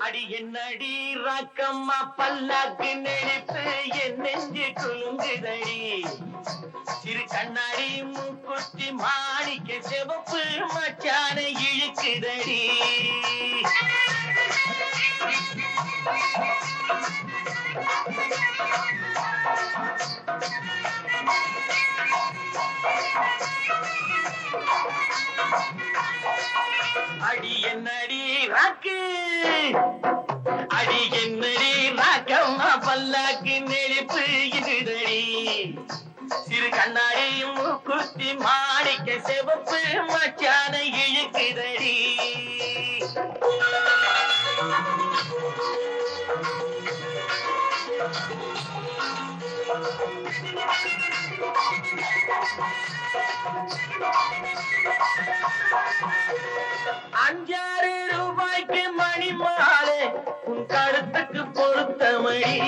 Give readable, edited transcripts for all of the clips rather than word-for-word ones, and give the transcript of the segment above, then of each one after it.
அடி என்னடி ராக்கம்மா பல்லாக்கு நெளிப்பு என் நெஞ்சு குலுங்குதடி. சிறு கண்ணாடி மூக்குத்தி மாணிக்க சிவப்பு மச்சான இழுக்குதடி. அடி என்னடி ராக்கு, அடி என்னடி ராக்கம்மா பல்லாக்கு நெளிப்பு இதுதடி. சிறு கண்ணாடி மூக்குத்தி மாணிக்க சிவப்பு மச்சான இழுக்குதடி. அஞ்சாறு ரூபாய்க்கு மணி மாலை உன் கழுத்துக்கு பொருத்தமடி.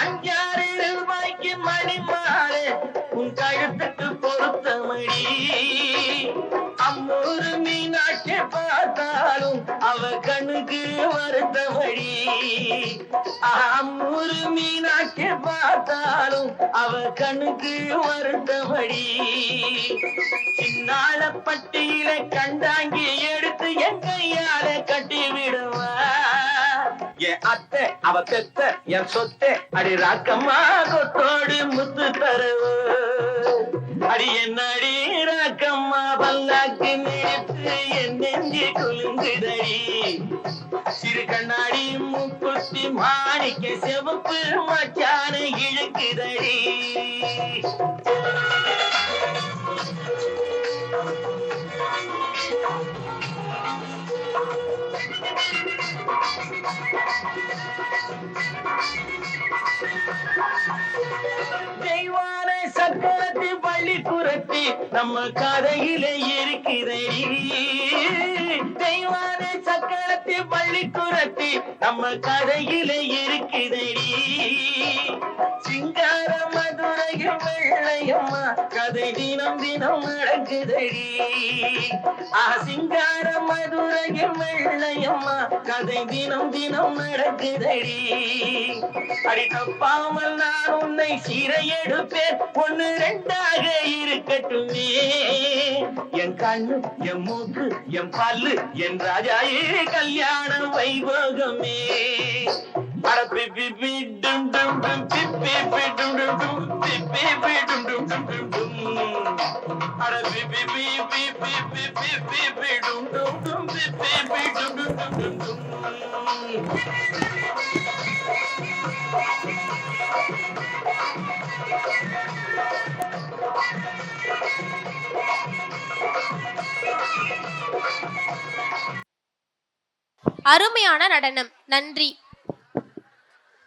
அஞ்சாறு ரூபாய்க்கு மணி மாலை உன் கழுத்துக்கு பொருத்தமடி. அம்மூரு மீனாட்சி பார்த்தாலும் அவ கண்ணுக்கு வருத்தமடி. அம்மூரு மீனாட்சி பார்த்தாலும் அவ கண்ணுக்கு வருத்தமடி. சின்னால பட்டியில கண்டாங்கி எடுத்து என் கையால கட்டி விடுவா. என் அத்தை அவ பெத்த என் சொத்தை அடி ராக்கம்மா கொத்தோடு முத்து தருவ. அடி என்னடி ராக்கம்மா பல்லாக்கு நெளிப்பு என் நெஞ்சு குலுங்குதடி. சிறு கண்ணாடி மூக்குத்தி மாணிக்க சிவப்பு மச்சான இழுக்குதடி. தெய்வான சக்கரத்தி பள்ளி புரத்தி நம்ம கதையில இருக்கிறடி. தெய்வான சக்கரத்தி பள்ளி குரத்தி நம்ம கதையில இருக்கிறடி. சிங்கார மதுரையும் வெள்ளையம்மா கதை தினம் தினம் நடக்குதடி. சிங்கார மதுரையும் வெள்ளையம்மா கதை தினம் தினம் நடக்குதடி. அடி தப்பாமல் நான் உன்னை சீரை எடுப்பேன், ஒண்ணு ரெண்டாக இருக்கட்டுமே. என் கண்ணு என் மூக்கு என் பல்லு என் ராஜாயே கல்யாண வைபோகமே. அட பிப்பி பி டும் டும் டும் பிப்பி பி டும் டும் டும் பிப்பி பி டும் டும் டும் டும் டும். அட பிப்பி பி பி பி பி பிப்பி பி டும் டும் டும் பிப்பி பி டும் டும் டும் டும் டும். அருமையான நடனம். நன்றி.